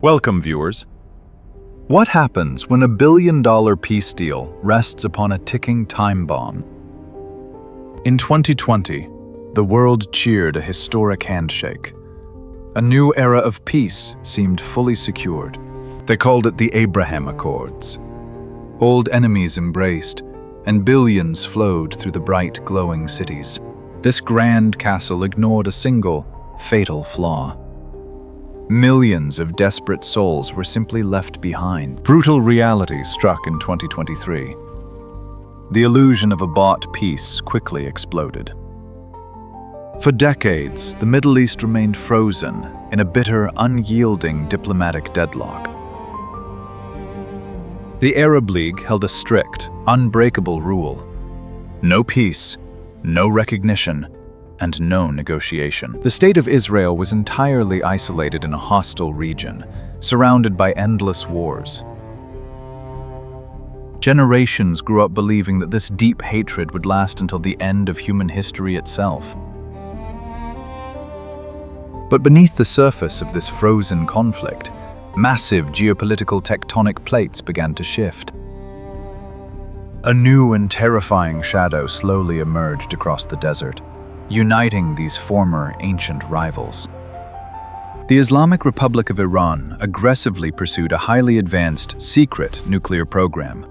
Welcome, viewers. What happens when a billion-dollar peace deal rests upon a ticking time bomb? In 2020, the world cheered a historic handshake. A new era of peace seemed fully secured. They called it the Abraham Accords. Old enemies embraced, and billions flowed through the bright, glowing cities. This grand castle ignored a single, fatal flaw. Millions of desperate souls were simply left behind. Brutal reality struck in 2023. The illusion of a bought peace quickly exploded. For decades, the Middle East remained frozen in a bitter, unyielding diplomatic deadlock. The Arab League held a strict, unbreakable rule: no peace, no recognition, and no negotiation. The State of Israel was entirely isolated in a hostile region, surrounded by endless wars. Generations grew up believing that this deep hatred would last until the end of human history itself. But beneath the surface of this frozen conflict, massive geopolitical tectonic plates began to shift. A new and terrifying shadow slowly emerged across the desert, uniting these former ancient rivals. The Islamic Republic of Iran aggressively pursued a highly advanced, secret nuclear program.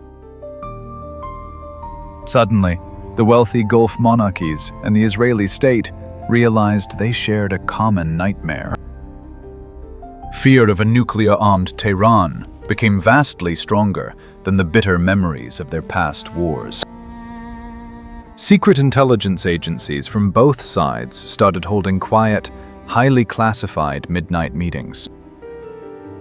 Suddenly, the wealthy Gulf monarchies and the Israeli state realized they shared a common nightmare. Fear of a nuclear-armed Tehran became vastly stronger than the bitter memories of their past wars. Secret intelligence agencies from both sides started holding quiet, highly classified midnight meetings.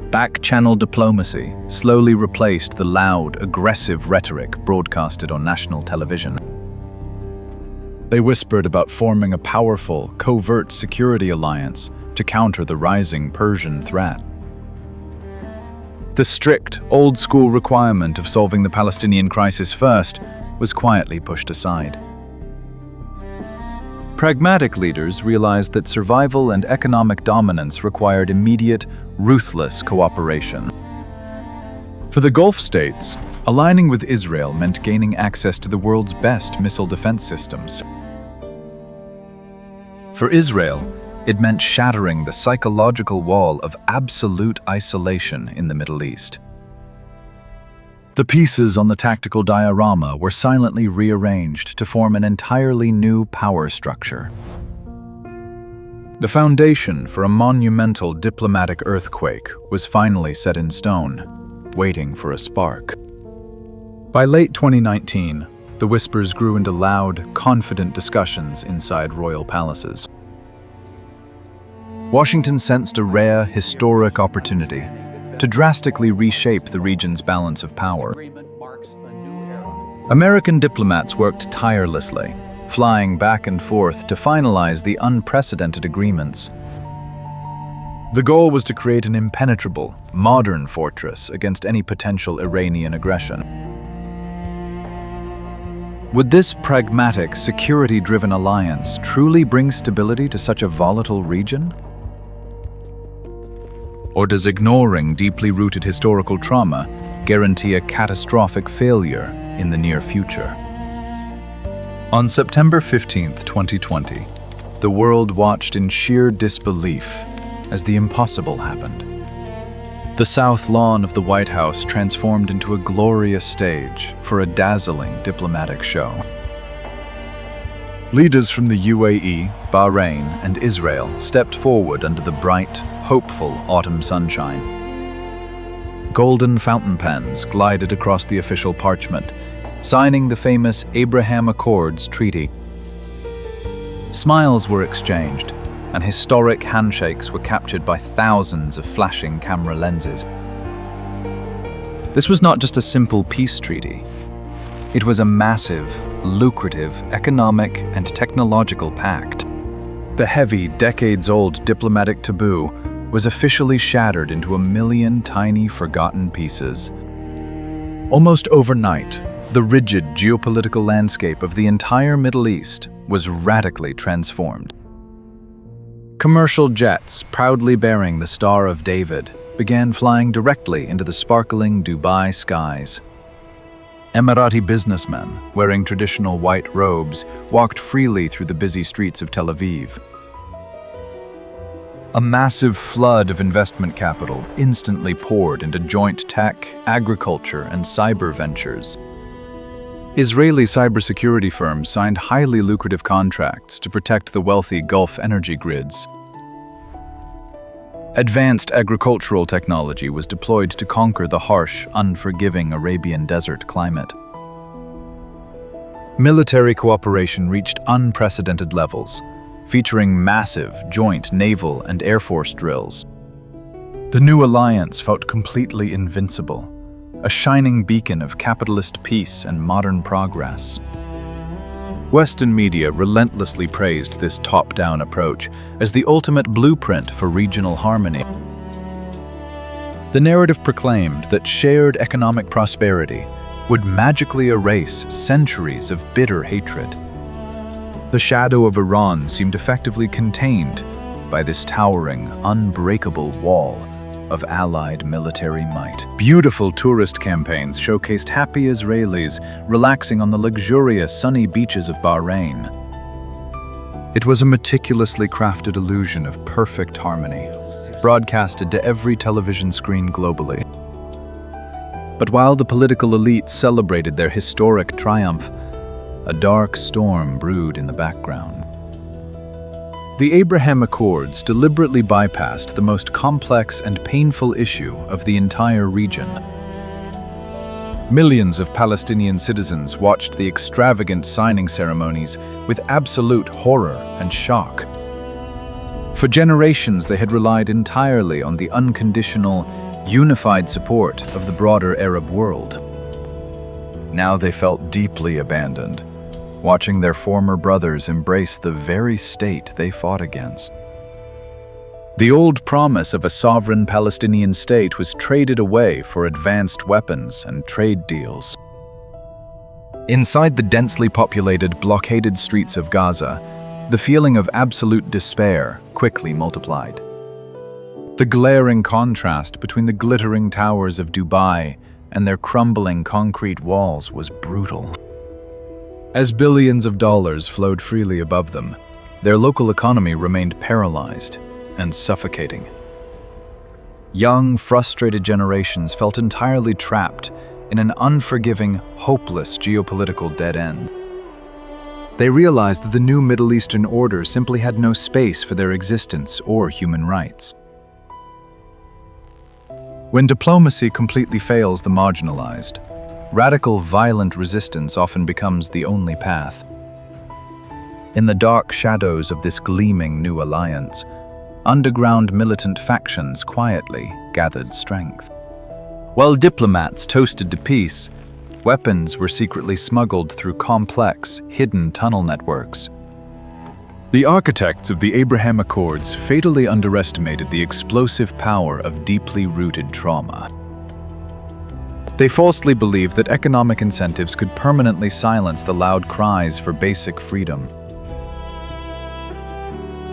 Back-channel diplomacy slowly replaced the loud, aggressive rhetoric broadcasted on national television. They whispered about forming a powerful, covert security alliance to counter the rising Persian threat. The strict, old-school requirement of solving the Palestinian crisis first was quietly pushed aside. Pragmatic leaders realized that survival and economic dominance required immediate, ruthless cooperation. For the Gulf states, aligning with Israel meant gaining access to the world's best missile defense systems. For Israel, it meant shattering the psychological wall of absolute isolation in the Middle East. The pieces on the tactical diorama were silently rearranged to form an entirely new power structure. The foundation for a monumental diplomatic earthquake was finally set in stone, waiting for a spark. By late 2019, the whispers grew into loud, confident discussions inside royal palaces. Washington sensed a rare, historic opportunity to drastically reshape the region's balance of power. American diplomats worked tirelessly, flying back and forth to finalize the unprecedented agreements. The goal was to create an impenetrable, modern fortress against any potential Iranian aggression. Would this pragmatic, security-driven alliance truly bring stability to such a volatile region? Or does ignoring deeply rooted historical trauma guarantee a catastrophic failure in the near future? On September 15, 2020, the world watched in sheer disbelief as the impossible happened. The South Lawn of the White House transformed into a glorious stage for a dazzling diplomatic show. Leaders from the UAE, Bahrain, and Israel stepped forward under the bright, hopeful autumn sunshine. Golden fountain pens glided across the official parchment, signing the famous Abraham Accords treaty. Smiles were exchanged, and historic handshakes were captured by thousands of flashing camera lenses. This was not just a simple peace treaty. It was a massive, lucrative economic and technological pact. The heavy, decades-old diplomatic taboo was officially shattered into a million tiny, forgotten pieces. Almost overnight, the rigid geopolitical landscape of the entire Middle East was radically transformed. Commercial jets, proudly bearing the Star of David, began flying directly into the sparkling Dubai skies. Emirati businessmen, wearing traditional white robes, walked freely through the busy streets of Tel Aviv. A massive flood of investment capital instantly poured into joint tech, agriculture, and cyber ventures. Israeli cybersecurity firms signed highly lucrative contracts to protect the wealthy Gulf energy grids. Advanced agricultural technology was deployed to conquer the harsh, unforgiving Arabian desert climate. Military cooperation reached unprecedented levels, featuring massive joint naval and air force drills. The new alliance felt completely invincible, a shining beacon of capitalist peace and modern progress. Western media relentlessly praised this top-down approach as the ultimate blueprint for regional harmony. The narrative proclaimed that shared economic prosperity would magically erase centuries of bitter hatred. The shadow of Iran seemed effectively contained by this towering, unbreakable wall of allied military might. Beautiful tourist campaigns showcased happy Israelis relaxing on the luxurious sunny beaches of Bahrain. It was a meticulously crafted illusion of perfect harmony, broadcasted to every television screen globally. But while the political elites celebrated their historic triumph, a dark storm brewed in the background. The Abraham Accords deliberately bypassed the most complex and painful issue of the entire region. Millions of Palestinian citizens watched the extravagant signing ceremonies with absolute horror and shock. For generations, they had relied entirely on the unconditional, unified support of the broader Arab world. Now they felt deeply abandoned, watching their former brothers embrace the very state they fought against. The old promise of a sovereign Palestinian state was traded away for advanced weapons and trade deals. Inside the densely populated, blockaded streets of Gaza, the feeling of absolute despair quickly multiplied. The glaring contrast between the glittering towers of Dubai and their crumbling concrete walls was brutal. As billions of dollars flowed freely above them, their local economy remained paralyzed and suffocating. Young, frustrated generations felt entirely trapped in an unforgiving, hopeless geopolitical dead end. They realized that the new Middle Eastern order simply had no space for their existence or human rights. When diplomacy completely fails the marginalized, radical, violent resistance often becomes the only path. In the dark shadows of this gleaming new alliance, underground militant factions quietly gathered strength. While diplomats toasted to peace, weapons were secretly smuggled through complex, hidden tunnel networks. The architects of the Abraham Accords fatally underestimated the explosive power of deeply rooted trauma. They falsely believed that economic incentives could permanently silence the loud cries for basic freedom.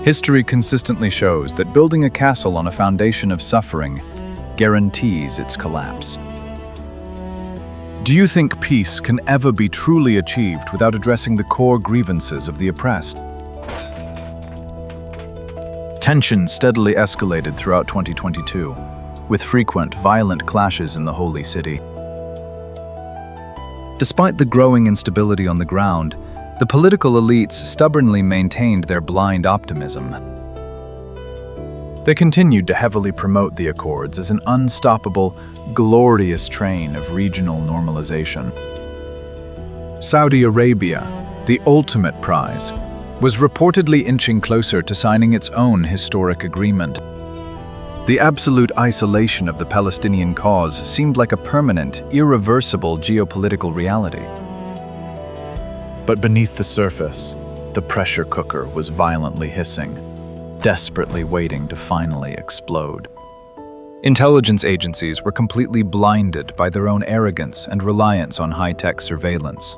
History consistently shows that building a castle on a foundation of suffering guarantees its collapse. Do you think peace can ever be truly achieved without addressing the core grievances of the oppressed? Tension steadily escalated throughout 2022, with frequent violent clashes in the Holy City. Despite the growing instability on the ground, the political elites stubbornly maintained their blind optimism. They continued to heavily promote the Accords as an unstoppable, glorious train of regional normalization. Saudi Arabia, the ultimate prize, was reportedly inching closer to signing its own historic agreement. The absolute isolation of the Palestinian cause seemed like a permanent, irreversible geopolitical reality. But beneath the surface, the pressure cooker was violently hissing, desperately waiting to finally explode. Intelligence agencies were completely blinded by their own arrogance and reliance on high-tech surveillance.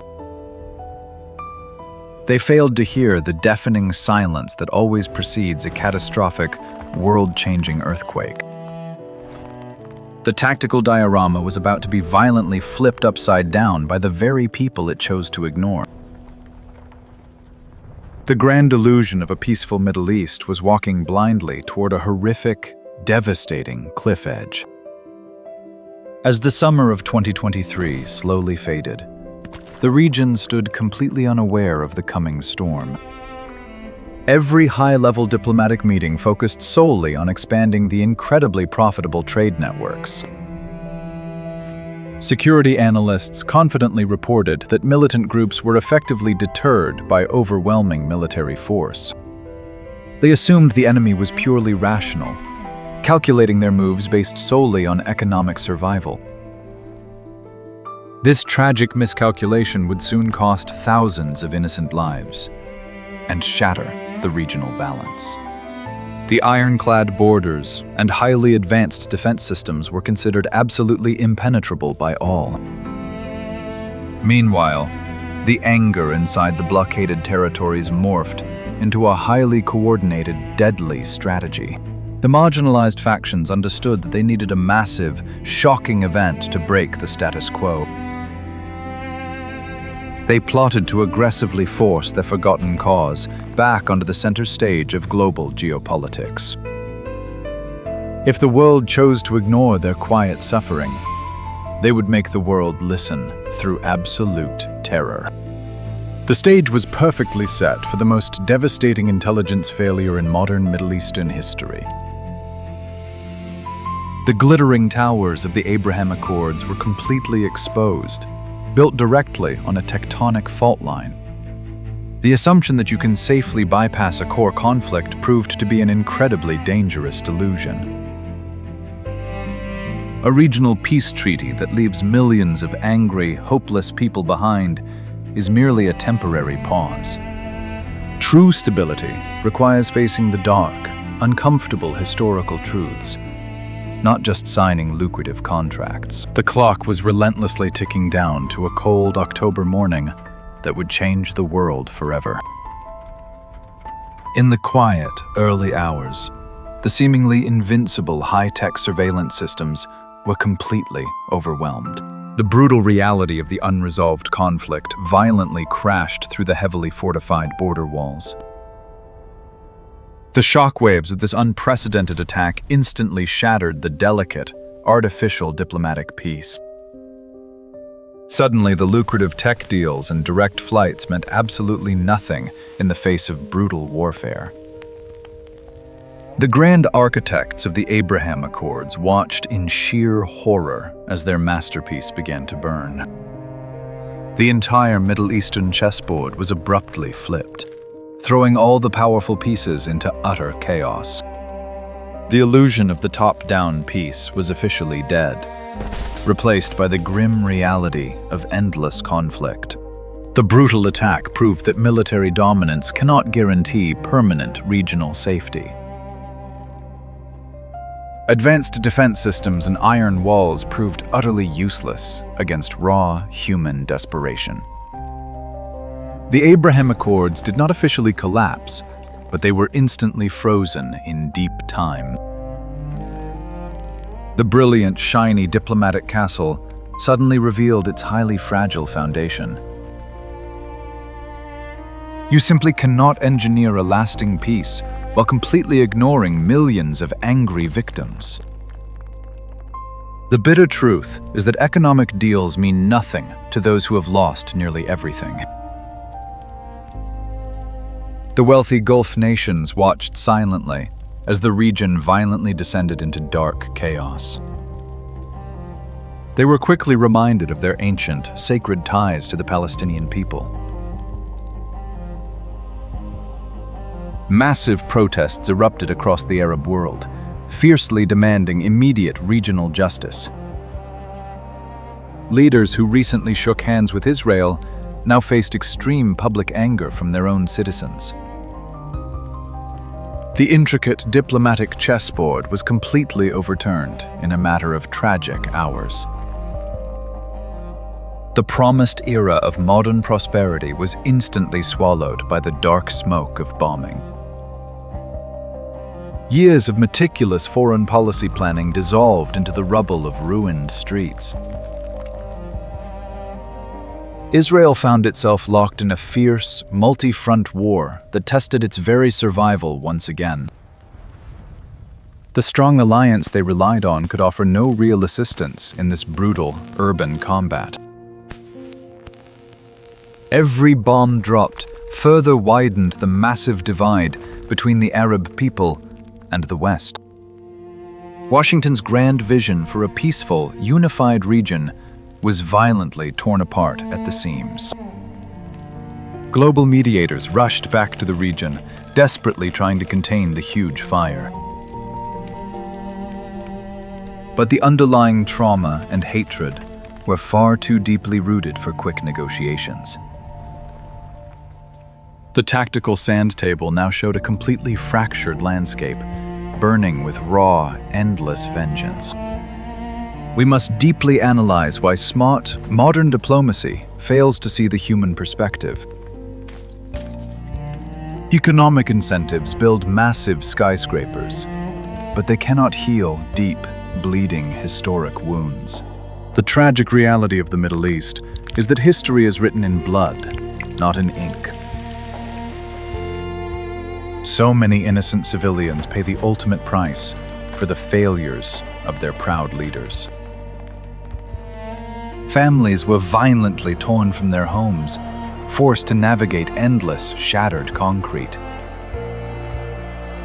They failed to hear the deafening silence that always precedes a catastrophic, world-changing earthquake. The tactical diorama was about to be violently flipped upside down by the very people it chose to ignore. The grand illusion of a peaceful Middle East was walking blindly toward a horrific, devastating cliff edge. As the summer of 2023 slowly faded, the region stood completely unaware of the coming storm. Every high-level diplomatic meeting focused solely on expanding the incredibly profitable trade networks. Security analysts confidently reported that militant groups were effectively deterred by overwhelming military force. They assumed the enemy was purely rational, calculating their moves based solely on economic survival. This tragic miscalculation would soon cost thousands of innocent lives and shatter the regional balance. The ironclad borders and highly advanced defense systems were considered absolutely impenetrable by all. Meanwhile, the anger inside the blockaded territories morphed into a highly coordinated, deadly strategy. The marginalized factions understood that they needed a massive, shocking event to break the status quo. They plotted to aggressively force their forgotten cause back onto the center stage of global geopolitics. If the world chose to ignore their quiet suffering, they would make the world listen through absolute terror. The stage was perfectly set for the most devastating intelligence failure in modern Middle Eastern history. The glittering towers of the Abraham Accords were completely exposed, built directly on a tectonic fault line. The assumption that you can safely bypass a core conflict proved to be an incredibly dangerous delusion. A regional peace treaty that leaves millions of angry, hopeless people behind is merely a temporary pause. True stability requires facing the dark, uncomfortable historical truths, not just signing lucrative contracts. The clock was relentlessly ticking down to a cold October morning that would change the world forever. In the quiet, early hours, the seemingly invincible high-tech surveillance systems were completely overwhelmed. The brutal reality of the unresolved conflict violently crashed through the heavily fortified border walls. The shockwaves of this unprecedented attack instantly shattered the delicate, artificial diplomatic peace. Suddenly, the lucrative tech deals and direct flights meant absolutely nothing in the face of brutal warfare. The grand architects of the Abraham Accords watched in sheer horror as their masterpiece began to burn. The entire Middle Eastern chessboard was abruptly flipped, throwing all the powerful pieces into utter chaos. The illusion of the top-down peace was officially dead, replaced by the grim reality of endless conflict. The brutal attack proved that military dominance cannot guarantee permanent regional safety. Advanced defense systems and iron walls proved utterly useless against raw human desperation. The Abraham Accords did not officially collapse, but they were instantly frozen in deep time. The brilliant, shiny diplomatic castle suddenly revealed its highly fragile foundation. You simply cannot engineer a lasting peace while completely ignoring millions of angry victims. The bitter truth is that economic deals mean nothing to those who have lost nearly everything. The wealthy Gulf nations watched silently as the region violently descended into dark chaos. They were quickly reminded of their ancient, sacred ties to the Palestinian people. Massive protests erupted across the Arab world, fiercely demanding immediate regional justice. Leaders who recently shook hands with Israel now faced extreme public anger from their own citizens. The intricate diplomatic chessboard was completely overturned in a matter of tragic hours. The promised era of modern prosperity was instantly swallowed by the dark smoke of bombing. Years of meticulous foreign policy planning dissolved into the rubble of ruined streets. Israel found itself locked in a fierce, multi-front war that tested its very survival once again. The strong alliance they relied on could offer no real assistance in this brutal, urban combat. Every bomb dropped further widened the massive divide between the Arab people and the West. Washington's grand vision for a peaceful, unified region was violently torn apart at the seams. Global mediators rushed back to the region, desperately trying to contain the huge fire. But the underlying trauma and hatred were far too deeply rooted for quick negotiations. The tactical sand table now showed a completely fractured landscape, burning with raw, endless vengeance. We must deeply analyze why smart, modern diplomacy fails to see the human perspective. Economic incentives build massive skyscrapers, but they cannot heal deep, bleeding, historic wounds. The tragic reality of the Middle East is that history is written in blood, not in ink. So many innocent civilians pay the ultimate price for the failures of their proud leaders. Families were violently torn from their homes, forced to navigate endless, shattered concrete.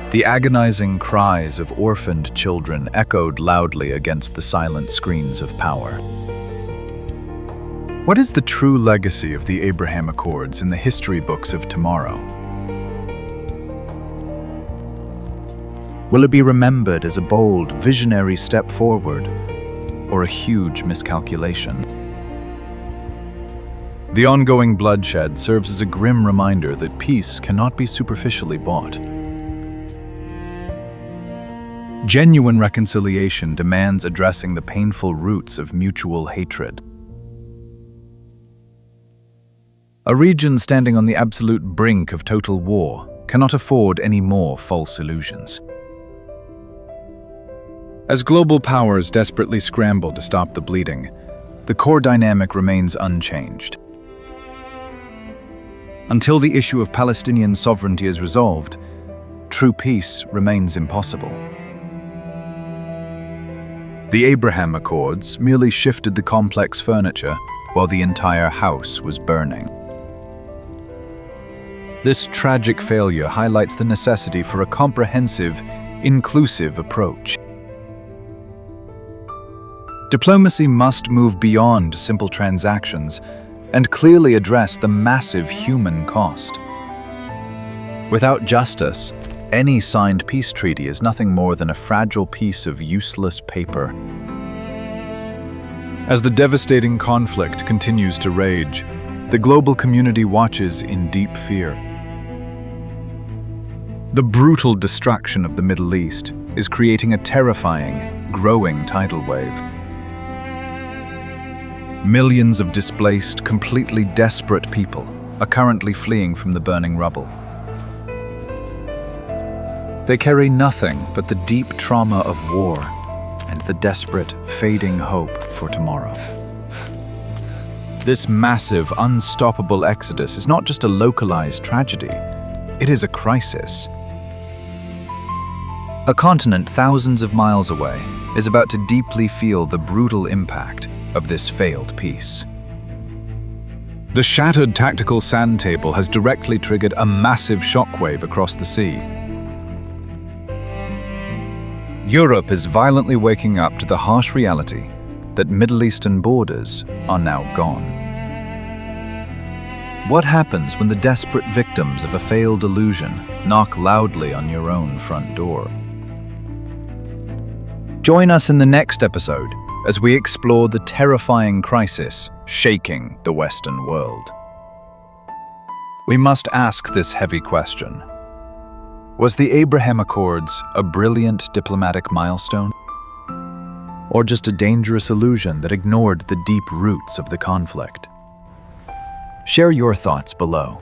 The agonizing cries of orphaned children echoed loudly against the silent screens of power. What is the true legacy of the Abraham Accords in the history books of tomorrow? Will it be remembered as a bold, visionary step forward, or a huge miscalculation? The ongoing bloodshed serves as a grim reminder that peace cannot be superficially bought. Genuine reconciliation demands addressing the painful roots of mutual hatred. A region standing on the absolute brink of total war cannot afford any more false illusions. As global powers desperately scramble to stop the bleeding, the core dynamic remains unchanged. Until the issue of Palestinian sovereignty is resolved, true peace remains impossible. The Abraham Accords merely shifted the complex furniture while the entire house was burning. This tragic failure highlights the necessity for a comprehensive, inclusive approach. Diplomacy must move beyond simple transactions and clearly address the massive human cost. Without justice, any signed peace treaty is nothing more than a fragile piece of useless paper. As the devastating conflict continues to rage, the global community watches in deep fear. The brutal destruction of the Middle East is creating a terrifying, growing tidal wave. Millions of displaced, completely desperate people are currently fleeing from the burning rubble. They carry nothing but the deep trauma of war and the desperate, fading hope for tomorrow. This massive, unstoppable exodus is not just a localized tragedy, it is a crisis. A continent thousands of miles away is about to deeply feel the brutal impact of this failed peace. The shattered tactical sand table has directly triggered a massive shockwave across the sea. Europe is violently waking up to the harsh reality that Middle Eastern borders are now gone. What happens when the desperate victims of a failed illusion knock loudly on your own front door? Join us in the next episode as we explore the terrifying crisis shaking the Western world. We must ask this heavy question. Was the Abraham Accords a brilliant diplomatic milestone? Or just a dangerous illusion that ignored the deep roots of the conflict? Share your thoughts below.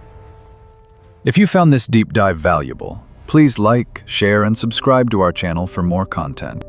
If you found this deep dive valuable, Please like, share, and subscribe to our channel for more content.